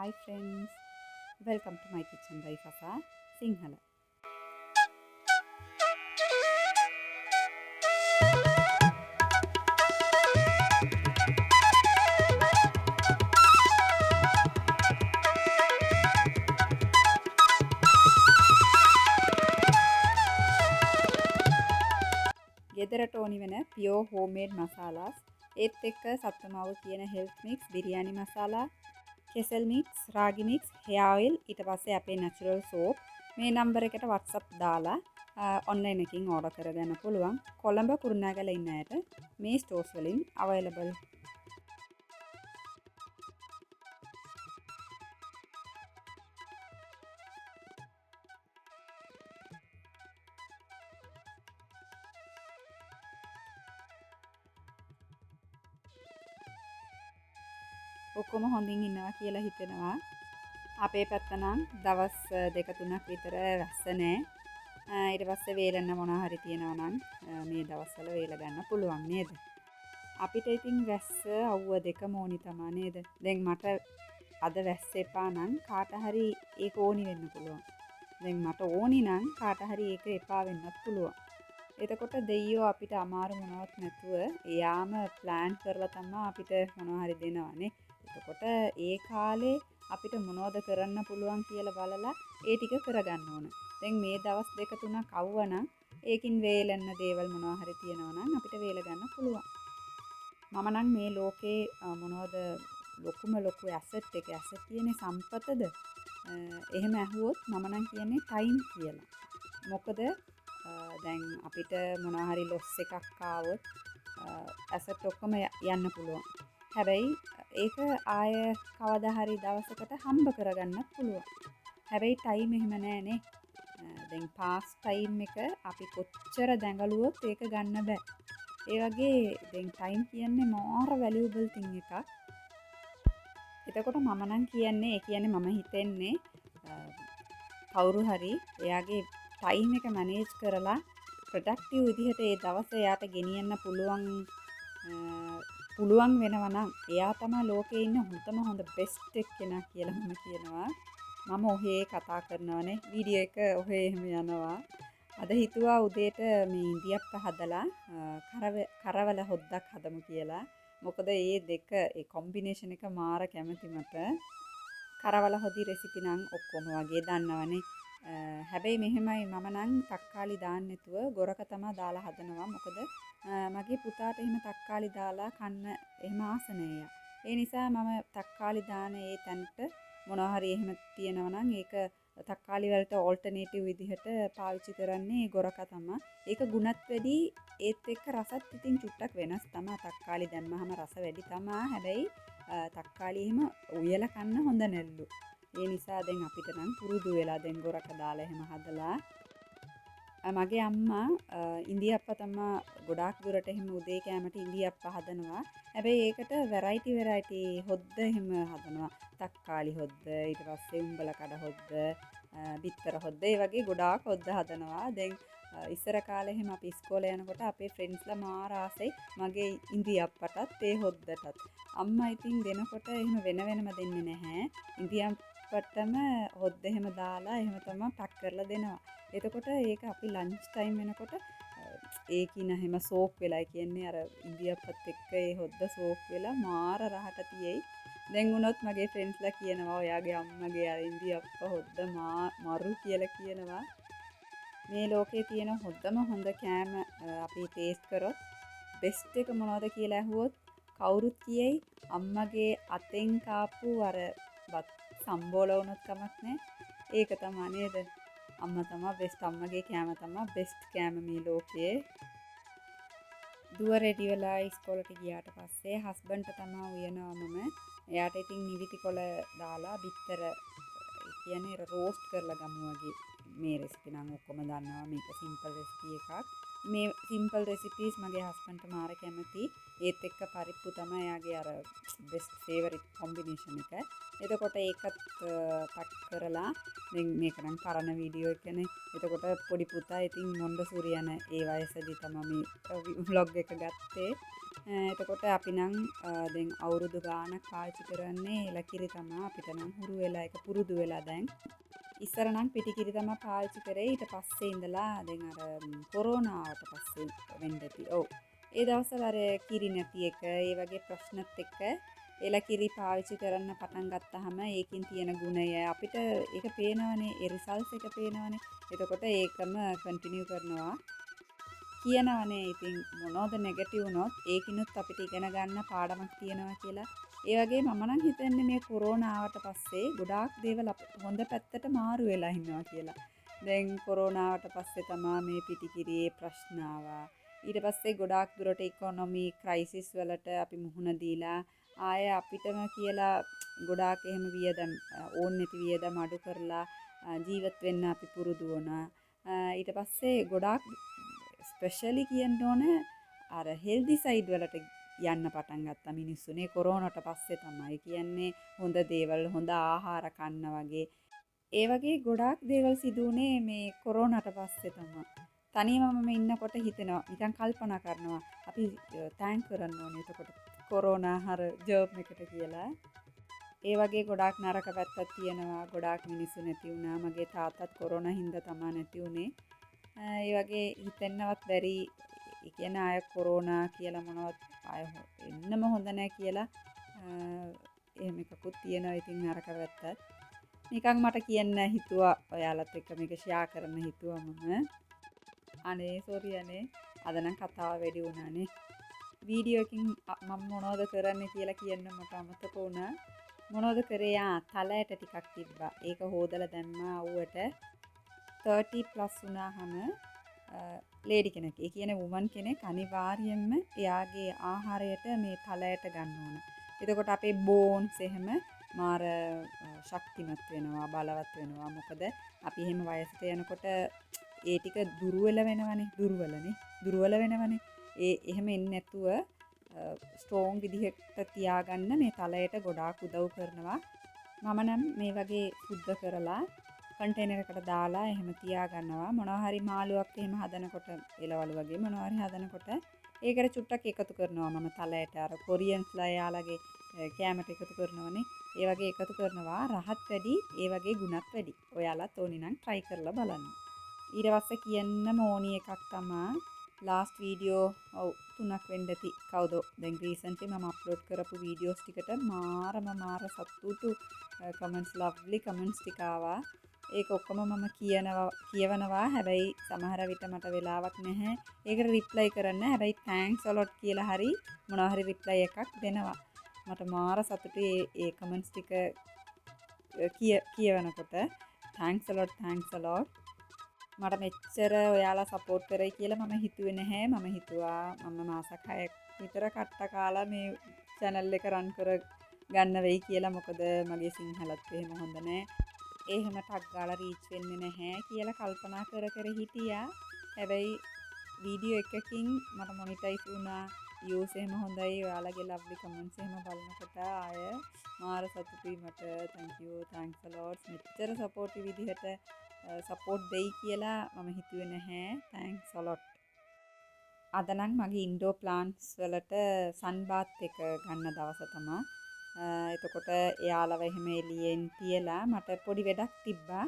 Hi friends, welcome to my kitchen by Fasa Sinhala. ගෙදරට ඕනි වෙන pure homemade මසාලාස් ඒත් එක්ක සත්තමාව කියන health mix, biryani මසාලා, කෙසල් mix, රාගි mix, hair oil ඊට පස්සේ අපේ natural soap මේ නම්බර එකට WhatsApp දාලා online එකකින් order කරගන්න පුළුවන්. කොළඹ කුරුණෑගල ඉන්න අයට මේ stores වලින් available. ඔක්කොම හොඳින් ඉන්නවා කියලා හිතෙනවා. අපේ පැත්ත නම් දවස් 2-3ක් විතර රැස්ස නැහැ. ඊට පස්සේ වේලන්න මොනවා හරි තියෙනවා නම් මේ දවස්වල වේල ගන්න පුළුවන් නේද? අපිට ඉතින් වැස්ස අවුව දෙකම ඕනි තමයි නේද? දැන් මට අද වැස්ස එපා නම් කාට හරි ඒක ඕනි වෙන්න පුළුවන්. දැන් මට ඕනි නම් කාට හරි ඒක එපා වෙන්නත් පුළුවන්. එතකොට දෙයියෝ අපිට අමාරු මොනවත් නැතුව එයාම ප්ලෑන් කරලා තමයි අපිට මොනවා හරි දෙනවනේ. එතකොට ඒ කාලේ අපිට මොනවද කරන්න පුළුවන් කියලා බලලා ඒ ටික කරගන්න ඕන. දැන් මේ දවස් 2-3ක් අවුවනම් ඒකින් වේලන්න දේවල් මොනවා හරි තියෙනවා නම් අපිට වේල ගන්න පුළුවන්. මම නම් මේ ලෝකේ මොනවද ලොකු ඇසට් එක ඇසට් කියන්නේ සම්පතද? එහෙම ඇහුවොත් මම නම් කියන්නේ ටයිම් කියලා. මොකද දැන් අපිට මොනවා හරි ලොස් එකක් ආවොත් ඇසට් ඔක්කොම යන්න පුළුවන්. හැබැයි ඒක ආය කවදා හරි දවසකට හම්බ කරගන්නත් පුළුවන්. හැබැයි ටයිම් එහෙම නෑනේ. දැන් පාස් ටයිම් එක අපි කොච්චර දැඟලුවොත් ඒක ගන්න බෑ. ඒ වගේ දැන් ටයිම් කියන්නේ මාර වැලියබල් තින් එකක්. එතකොට මම නම් කියන්නේ ඒ කියන්නේ මම හිතන්නේ කවුරු හරි එයාගේ ටයිම් එක මැනේජ් කරලා ප්‍රොඩක්ටිව් විදිහට ඒ දවස එයාට ගෙනියන්න පුළුවන් වෙනවා නම් එයා තමයි ලෝකේ ඉන්න හොඳ බෙස්ට් එක්කෙනා කියලා මම කියනවා. මම ඔහේ කතා කරනවානේ වීඩියෝ එක ඔහේ එහෙම යනවා. අද හිතුවා උදේට මේ ඉන්දියප්ප හදලා කරවල හොද්දක් හදමු කියලා. මොකද මේ දෙක ඒ කොම්බිනේෂන් එක මාර කැමති මට. කරවල හොදි රෙසිපි නම් ඔක්කොම වගේ දන්නවනේ. හැබැයි මෙහෙමයි මම නම් තක්කාලි දාන්න නැතුව ගොරක තමයි දාලා හදනවා. මොකද මගේ පුතාට එහෙම තක්කාලි දාලා කන්න එහෙම ආස නෑ. ඒ නිසා මම තක්කාලි දාන ඒ තැනට මොනවා හරි එහෙම තියෙනවා නම් ඒක තක්කාලි වලට ඕල්ටර්නේටිව් විදිහට පාවිච්චි කරන්නේ ගොරක තමයි. ඒක ගුණත් වැඩි ඒත් එක්ක රසත් ඉතින් චුට්ටක් වෙනස් තමයි. තක්කාලි දැම්මහම රස වැඩි තමයි. හැබැයි තක්කාලි එහෙම උයලා කන්න හොඳ නැල්ලු. ඒ නිසා දැන් අපිට නම් පුරුදු වෙලා දැන් ගොරක දාලා එහෙම හදලා මගේ අම්මා ඉන්දියප්ප තමයි ගොඩාක් දුරට එහෙම උදේ කෑමට ඉන්දියප්ප හදනවා. හැබැයි ඒකට වෙරයිටි හොද්ද එහෙම හදනවා. තක්කාලි හොද්ද, ඊට පස්සේ උඹල කඩ හොද්ද, බිත්තර හොද්ද, ඒ වගේ ගොඩාක් හොද්ද හදනවා. දැන් ඉස්සර කාලේ එහෙම අපි ඉස්කෝලේ යනකොට අපේ ෆ්‍රෙන්ඩ්ස්ලා මාර ආසයි මගේ ඉන්දියප්පටත් ඒ හොද්දටත්. අම්මා ඉතින් දෙනකොට එහෙම වෙනම දෙන්නේ නැහැ. ඉන්දියප්පටම හොද්ද එහෙම දාලා එහෙම තමයි පැක් කරලා දෙනවා. එතකොට ඒක අපි ලන්ච් ටයිම් වෙනකොට ඒකින හැම සෝක් වෙලා කියන්නේ අර ඉන්දියප්පත් එක්ක ඒ හොද්ද සෝක් වෙලා මාර රහට තියෙයි. දැන් වුණොත් මගේ ෆ්‍රෙන්ඩ්ස්ලා කියනවා ඔයාගේ අම්මගේ අර ඉන්දියප්ප හොද්ද මරු කියලා කියනවා. මේ ලෝකේ තියෙන හොඳ කෑම අපි ටේස්ට් කරොත් බෙස්ට් එක මොනවද කියලා ඇහුවොත් කවුරුත් කියයි අම්මගේ අතෙන් කාපු අර බත් සම්බෝල වුණොත් කමක් නැහැ. ඒක තමයි නේද? අම්මා තමයි බෙස්ට්. අම්මගේ කෑම තමයි බෙස්ට් කෑම මේ ලෝකයේ. දුව රෙඩි වෙලා ඉස්කෝලේට ගියාට පස්සේ හස්බන්ඩ්ට තමයි උයනවා මම. එයාට ඉතින් නිවිති කොළ දාලා බිත්තර කියන්නේ රෝස්ට් කරලා ගමු වගේ. මේ රෙසිපි නම් ඔක්කොම දන්නවා. මේක සිම්පල් රෙසිපි එකක්. මේ සිම්පල් රෙසිපීස් මගේ හස්බන්ඩ්ට මාර කැමති. ඒත් එක්ක පරිප්පු තමයි එයාගේ අර බෙස්ට් ෆේවරිට් කොම්බිනේෂන් එක. එතකොට ඒකත් පැක් කරලා දැන් මේක නම් කරන වීඩියෝ එකනේ. එතකොට පොඩි පුතා ඉතින් මොන්ඩසූරි යන ඒ වයසේදී තමයි මේ vlog එක ගත්තේ. එතකොට අපි නම් දැන් අවුරුදු ගාණක් පාවිච්චි කරන්නේ එලකිරි තමයි. අපිට නම් හුරු වෙලා ඒක පුරුදු වෙලා දැන්. ඉස්සර නම් පිටිකිරි තමයි පාවිච්චි කරේ. ඊට පස්සේ ඉඳලා දැන් අර කොරෝනාවට පස්සේ වෙන්න ඇති. ඔව්. ඒ දවස්වල අර කිරි නැති එක, ඒ වගේ ප්‍රශ්නත් එක්ක එලකිරි පාවිච්චි කරන්න පටන් ගත්තාම ඒකෙන් තියෙන ගුණය අපිට ඒක පේනවනේ. ඒ රිසල්ට්ස් එක පේනවනේ. එතකොට ඒකම කන්ටිනියු කරනවා. කියනවනේ ඉතින් මොනවද නෙගටිව් වුණොත් ඒකිනුත් අපිට ඉගෙන ගන්න පාඩමක් තියෙනවා කියලා. ඒ වගේ මම නම් හිතන්නේ මේ කොරෝනා ආවට පස්සේ ගොඩාක් දේවල් හොඳ පැත්තට මාරු වෙලා ඉන්නවා කියලා. දැන් කොරෝනාවට පස්සේ තමයි මේ පිටිකිරියේ ප්‍රශ්න ආවා. ඊට පස්සේ ගොඩාක් දුරට ඉකොනොමි ක්‍රයිසිස් වලට අපි මුහුණ දීලා ආය අපිටම කියලා ගොඩාක් එහෙම වියදම් ඕන් නැති වියදම් අඩු කරලා ජීවත් වෙන්න අපි පුරුදු වුණා. ඊට පස්සේ ගොඩාක් ස්පෙෂලි කියන්න ඕන අර හෙල්දි සයිඩ් වලට යන්න පටන් ගත්තා මිනිස්සුනේ කොරෝනාට පස්සේ තමයි. කියන්නේ හොඳ දේවල් හොඳ ආහාර කන්න වගේ. ඒ වගේ ගොඩාක් දේවල් සිදු වුණේ මේ කොරෝනාට පස්සේ තමයි. තනියම මම ඉන්නකොට හිතෙනවා නිකන් කල්පනා කරනවා අපි තෑන්ක් කරන්න ඕනේ එතකොට කොරෝනා හර ජර්ම් එකට කියලා. ඒ වගේ ගොඩාක් නරක පැත්තක් තියෙනවා. ගොඩාක් මිනිස්සු නැති වුණා. මගේ තාත්තත් කොරෝනා හින්දා තමයි නැති වුණේ. ඒ වගේ හිතෙන්නවත් බැරි කියන්නේ ආය කොරෝනා කියලා මොනවත් ආය එන්නම හොඳ නැහැ කියලා එහෙම එකකුත් තියෙනවා. ඉතින් නරක පැත්තත් නිකන් මට කියන්න හිතුවා ඔයාලත් එක්ක මේක ෂෙයා කරන්න හිතුවා මම. අනේ සෝරි අනේ අද නම් කතාව වැඩි වුණානේ. වීඩියෝ එකකින් මම මොනවද කරන්නේ කියලා කියන්න මට අමතක වුණා. මොනවද කරේ? තලයට ටිකක් තිබ්බා. ඒක හොදලා දැම්මා අවුවට 30+ වුණාම ලේඩි කෙනෙක්. ඒ කියන්නේ වුමන් කෙනෙක් අනිවාර්යයෙන්ම එයාගේ ආහාරයට මේ තලයට ගන්න ඕන. එතකොට අපේ බෝන්ස් එහෙම මාර ශක්තිමත් වෙනවා, බලවත් වෙනවා. මොකද අපි එහෙම වයසට යනකොට ඒ ටික දුර්වල වෙනවනේ. දුර්වල වෙනවනේ. ඒ එහෙම එන්නේ නැතුව ස්ට්‍රෝං විදිහට තියාගන්න මේ තලයට ගොඩාක් උදව් කරනවා. මම නම් මේ වගේ සුද්ධ කරලා කන්ටේනර් එකට දාලා එහෙම තියාගන්නවා. මොනවා හරි මාළුවක් එහෙම හදනකොට එලවලු වගේ මොනවා හරි හදනකොට ඒකට චුට්ටක් එකතු කරනවා මම තලයට. අර කොරියන්ස්ලා යාළගේ කෑමට එකතු කරනවනේ. ඒ වගේ එකතු කරනවා. රහත් වැඩි, ඒ වගේ ගුණත් වැඩි. ඔයාලත් ඕනි නම් try කරලා බලන්න. ඊට පස්සේ කියන්නම ඕනි එකක් තමයි ලාස්ට් වීඩියෝ 3ක් වෙන්න ඇති. කවුද දැන් රීසන්ට්ලි මම අප්ලෝඩ් කරපු වීඩියෝස් ටිකට මාර සතුටු කමෙන්ට්ස් ලව්ලි කමෙන්ට්ස් ටික ආවා. ඒක ඔක්කොම මම කියවනවා. හැබැයි සමහර විට මට වෙලාවක් නැහැ. ඒකට රිප්ලයි කරන්න. හැබැයි තෑන්ක්ස් a lot කියලා හරි මොනවා හරි රිප්ලයි එකක් දෙනවා. මට මාර සතුටුයි ඒ කමෙන්ට්ස් ටික කියවනකොට. Thanks a lot. මට මෙච්චර ඔයාලා සපෝට් කරයි කියලා මම හිතුවේ නැහැ. මම හිතුවා මම මාස 6ක් විතර කට්ට කාලා මේ channel එක run කර ගන්න වෙයි කියලා. මොකද මගේ සිංහලත් එහෙම හොඳ නැහැ. එහෙම ටක් ගාලා රීච් වෙන්නේ නැහැ කියලා කල්පනා කර හිටියා. හැබැයි වීඩියෝ එකකින් මට මොනිටයිස් වුණා. views එහෙම හොඳයි. ඔයාලගේ lovely comments එහෙම බලනකොට ආය මාර සතුටුයි මට. thanks a lot. මෙච්චර සපෝටිව් විදිහට සපෝට් දෙයි කියලා මම හිතුවේ නැහැ. thanks a lot. අද නම් මගේ ඉන්ඩෝ ප්ලාන්ට්ස් වලට සන් බාත් එක ගන්න දවස තමයි. එතකොට එයාලව එහෙම එළියෙන් තියලා මට පොඩි වැඩක් තිබ්බා.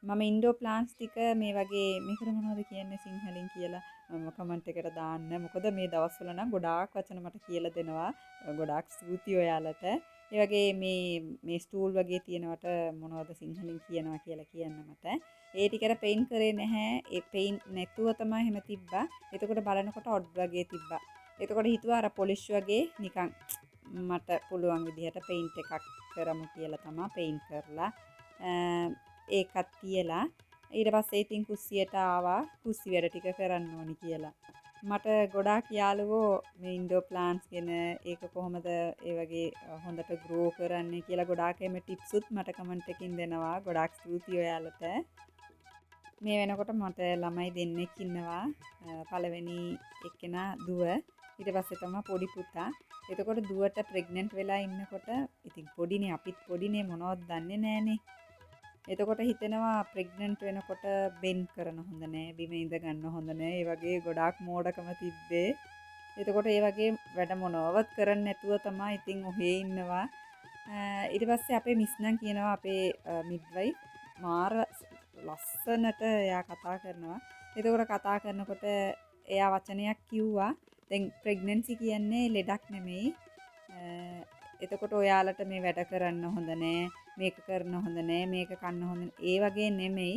මම ඉන්ඩෝ ප්ලාන්ට්ස් ටික මේ වගේ මේකට මොනවද කියන්නේ සිංහලෙන් කියලා මම කමෙන්ට් එකට දාන්න. මොකද මේ දවස්වල නම් ගොඩාක් වචන මට කියලා දෙනවා. ගොඩාක් ස්තුතියි ඔයාලට. ඒ වගේ මේ ස්ටූල් වගේ තියෙනවට මොනවද සිංහලෙන් කියනවා කියලා කියන්න මට. ඒ ටිකට පේන්ට් කරේ නැහැ. ඒ පේන්ට් නැතුව තමයි එහෙම තිබ්බා. එතකොට බලනකොට ඔඩ් වගේ තිබ්බා. එතකොට හිතුවා අර පොලිෂ් වගේ නිකන් මට පුළුවන් විදිහට පේන්ට් එකක් කරමු කියලා තමයි පේන්ට් කරලා ඒකත් තියලා ඊට පස්සේ ඉතින් කුස්සියට ආවා. කුස්සි වැඩ ටික කරන්න ඕනි කියලා. මට ගොඩාක් යාළුවෝ මේ ඉන්ඩෝ ප්ලාන්ට්ස් ගැන ඒක කොහොමද ඒ වගේ හොඳට ග්‍රෝ කරන්නේ කියලා ගොඩාක් එමෙ ටිප්ස් උත් මට කමෙන්ට් එකකින් දෙනවා. ගොඩාක් ස්තුතියි ඔයාලට. මේ වෙනකොට මට ළමයි දෙන්නෙක් ඉන්නවා. පළවෙනි එක්කෙනා දුව. ඊට පස්සේ තමයි පොඩි පුතා. එතකොට දුවට ප්‍රෙග්නන්ට් වෙලා ඉන්නකොට ඉතින් පොඩිනේ අපිත් පොඩිනේ මොනවද දන්නේ නැහනේ. එතකොට හිතෙනවා ප්‍රෙග්නන්ට් වෙනකොට බෙන් කරන හොඳ නෑ, බිම ඉඳ ගන්න හොඳ නෑ. ඒ වගේ ගොඩාක් මෝඩකම තිබ්බේ. එතකොට ඒ වගේ වැඩ මොනවත් කරන්නේ නැතුව තමයි ඉතින් ඔහේ ඉන්නවා. ඊට පස්සේ අපේ මිස් නම් කියනවා අපේ මිඩ්වයිෆ් මාර ලස්සනට එයා කතා කරනවා. එතකොට කතා කරනකොට එයා වචනයක් කිව්වා. දැන් ප්‍රෙග්නන්සි කියන්නේ ලෙඩක් නෙමෙයි. එතකොට ඔයාලට මේ වැඩ කරන්න හොඳ නෑ, මේක කරන්න හොඳ නෑ, මේක කන්න හොඳ ඒ වගේ නෙමෙයි.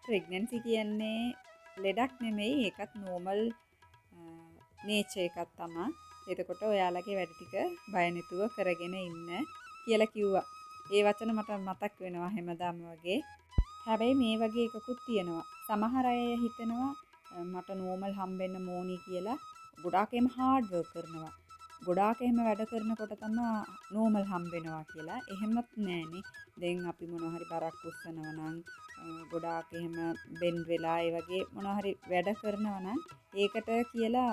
ප්‍රෙග්නන්සි කියන්නේ ලෙඩක් නෙමෙයි. ඒකත් නෝමල් නේචර් එකක් තමයි. එතකොට ඔයාලගේ වැඩ ටික බය නැතුව කරගෙන ඉන්න කියලා කිව්වා. ඒ වචන මට මතක් වෙනවා හැමදාම වගේ. හැබැයි මේ වගේ එකකුත් තියෙනවා. සමහර අය හිතනවා මට නෝමල් හම්බෙන්න ඕනි කියලා. ගොඩාක් එහෙම හાર્ඩ් වර්ක් කරනවා. ගොඩාක් එහෙම වැඩ කරනකොට තමයි නෝමල් හම්බෙනවා කියලා. එහෙමත් නෑනේ. දැන් අපි මොනවා හරි බරක් උස්සනවා නම් ගොඩාක් එහෙම බෙන්ඩ් වෙලා ඒ වගේ මොනවා හරි වැඩ කරනවා නම් ඒකට කියලා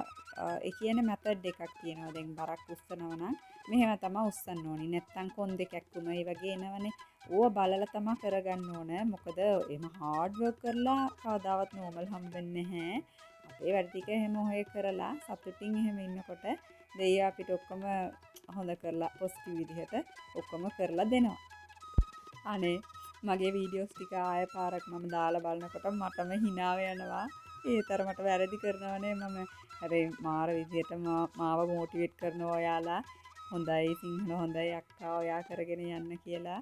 ඒ කියන්නේ මෙතඩ් එකක් තියෙනවා. දැන් බරක් උස්සනවා නම් මෙහෙම තමයි උස්සන්න ඕනි. නැත්තම් කොන් දෙකක් වුණා ඒ වගේ එනවනේ. ඕව බලලා තමයි කරගන්න ඕන. මොකද එහෙම හાર્ඩ් වර්ක් කරලා කවදාවත් නෝමල් හම්බෙන්නේ නැහැ. අපේ වැඩ ටික එහෙම ඔය කරලා සතුටින් එහෙම ඉන්නකොට දෙයියා අපිට ඔක්කොම හොඳ කරලා පොසිටිව් විදිහට ඔක්කොම කරලා දෙනවා. අනේ මගේ වීඩියෝස් ටික ආය පාරක් මම දාලා බලනකොට මටම හිනාව යනවා. ඒ තරමට වැරදි කරනවනේ මම. හැබැයි මාර විදිහට මාව මොටිවේට් කරනවා ඔයාලා. හොඳයි සිංහල හොඳයි අක්කා ඔයා කරගෙන යන්න කියලා.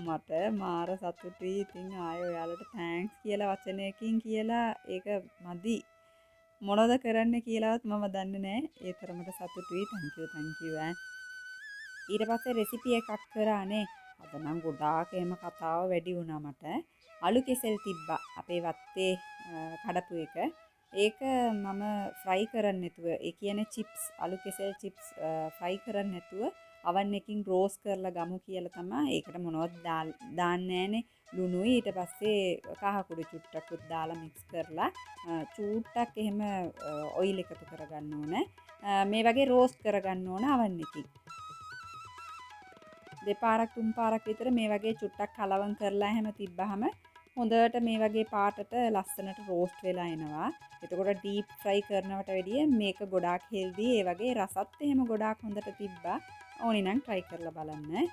මට මාර සතුටුයි. ඉතින් ආය ඔයාලට තෑන්ක්ස් කියලා වචනයකින් කියලා ඒක මදි. මොනවද කරන්න කියලාවත් මම දන්නේ නැහැ. ඒ තරමට සතුටුයි. thank you ඊට පස්සේ රෙසිපි එකක් කරානේ. අද නම් ගොඩාක් එහෙම කතාව වැඩි වුණා මට. අලු කෙසෙල් තිබ්බා අපේ වත්තේ කඩපු එක. ඒක මම ෆ්‍රයි කරන්න නැතුව ඒ කියන්නේ චිප්ස් අලු කෙසෙල් චිප්ස් ෆ්‍රයි කරන්න නැතුව oven එකකින් රෝස්ට් කරලා ගමු කියලා තමයි. ඒකට මොනවද දාන්නේ නැහනේ. ලුණුයි ඊට පස්සේ කහ කුඩු චුට්ටක්කුත් දාලා මික්ස් කරලා චූට්ටක් එහෙම ඔයිල් එකතු කරගන්න ඕන. මේ වගේ රෝස්ට් කරගන්න ඕන oven එකකින්. දෙපාරක් තුන් පාරක් විතර මේ වගේ චුට්ටක් කලවම් කරලා එහෙම තිබ්බහම හොඳට මේ වගේ පාටට ලස්සනට රෝස්ට් වෙලා එනවා. එතකොට ඩීප් ෆ්‍රයි කරනවට වැඩිය මේක ගොඩාක් හෙල්දි. ඒ වගේ රසත් එහෙම ගොඩාක් හොඳට තිබ්බා. ඕනි නම් try කරලා බලන්න.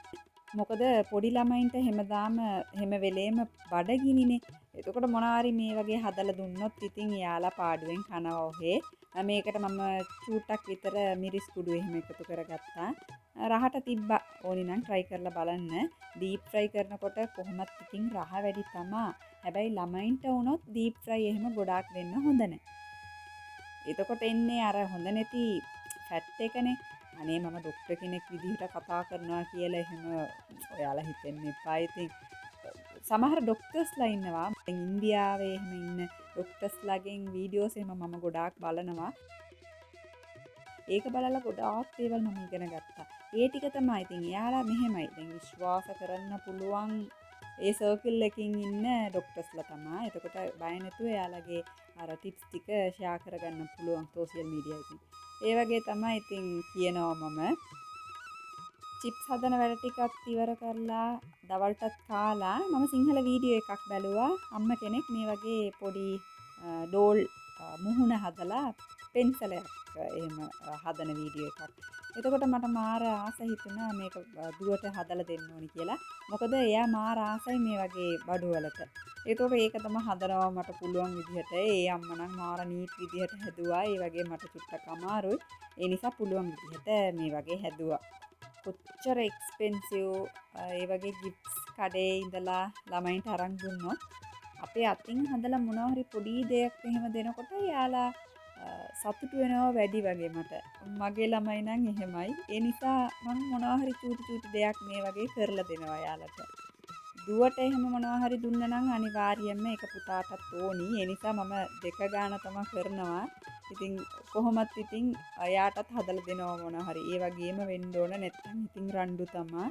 මොකද පොඩි ළමයින්ට හැමදාම හැම වෙලේම බඩගිනිනේ. එතකොට මොනවාරි මේ වගේ හදලා දුන්නොත් ඉතින් යාලා පාඩුවෙන් කනවා ඔහේ. මේකට මම චූට්ටක් විතර මිරිස් කුඩු එහෙම එකතු කරගත්තා. රහට තිබ්බා. ඕනි නම් try කරලා බලන්න. ඩීප් ෆ්‍රයි කරනකොට කොහොමත් ඉතින් රහ වැඩි තමා. හැබැයි ළමයින්ට වුණොත් ඩීප් ෆ්‍රයි එහෙම ගොඩාක් වෙන්න හොඳ නැහැ. එතකොට එන්නේ අර හොඳ නැති ෆැට් එකනේ. අනේ මම ડોක්ටර් කෙනෙක් විදිහට කතා කරනවා කියලා එහෙම ඔයාලා හිතෙන්න එපා. ඉතින් සමහර ડોක්ටර්ස්ලා ඉන්නවා. දැන් ඉන්දියාවේ එහෙම ඉන්න ડોක්ටර්ස්ලාගෙන් වීඩියෝස් එහෙම මම ගොඩාක් බලනවා. ඒක බලලා ගොඩාක් දේවල් මම ඉගෙන ගත්තා. ඒ ටික තමයි ඉතින් එයාලා මෙහෙමයි. දැන් විශ්වාස කරන්න පුළුවන් ඒ සර්කිල් එකකින් ඉන්න ડોක්ටර්ස්ලා තමයි. එතකොට බය නැතුව එයාලගේ අර ටිප්ස් ටික ෂෙයා කරගන්න පුළුවන් සෝෂියල් මීඩියා එකකින්. ඒ වගේ තමයි ඉතින් කියනවා මම. චිප්ස් හදන වැඩ ටිකක් ඉවර කරලා දවල්ටත් කාලා මම සිංහල වීඩියෝ එකක් බැලුවා. අම්ම කෙනෙක් මේ වගේ පොඩි ඩෝල් මුහුණ හදලා පෙන්සලයක් එහෙම හදන වීඩියෝ එකක්. එතකොට මට මාර ආස හිතුණා මේක දුවට හදලා දෙන්න ඕනි කියලා. මොකද එයා මාර ආසයි මේ වගේ බඩුවලට. ඒතකොට ඒක තමයි හදනවා මට පුළුවන් විදිහට. ඒ අම්මා නම් මාර නීට් විදිහට හැදුවා. ඒ වගේ මට චුට්ටක් අමාරුයි. ඒ නිසා පුළුවන් විදිහට මේ වගේ හැදුවා. කොච්චර එක්ස්පෙන්සිව් ඒ වගේ ගිෆ්ට්ස් කඩේ ඉඳලා ළමයින්ට අරන් දුන්නොත් අපේ අතින් හදලා මොනවා හරි පොඩි දෙයක් එහෙම දෙනකොට යාලා සතුටු වෙනවා වැඩි වගේ මට. මගේ ළමයි නම් එහෙමයි. ඒ නිසා මම මොනවා හරි චූටි දෙයක් මේ වගේ කරලා දෙනවා යාලට. දුවට එහෙම මොනවා හරි දුන්නා නම් අනිවාර්යයෙන්ම ඒක පුතාටත් ඕනි. ඒ නිසා මම දෙක ගාන තමයි කරනවා. ඉතින් කොහොමත් ඉතින් එයාටත් හදලා දෙනවා මොනවා හරි. ඒ වගේම වෙන්න ඕන නැත්නම් ඉතින් රණ්ඩු තමයි.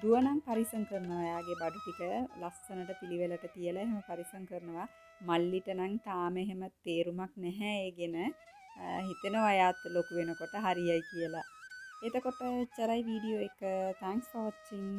දුව නම් පරිසම් කරනවා. එයාගේ බඩු ටික ලස්සනට පිළිවෙලට තියලා එහෙම පරිසම් කරනවා. මල්ලිට නම් තාම එහෙම තේරුමක් නැහැ ඒගෙන. හිතෙනවා එයාත් ලොකු වෙනකොට හරියයි කියලා. එතකොට එච්චරයි වීඩියෝ එක. thanks for watching.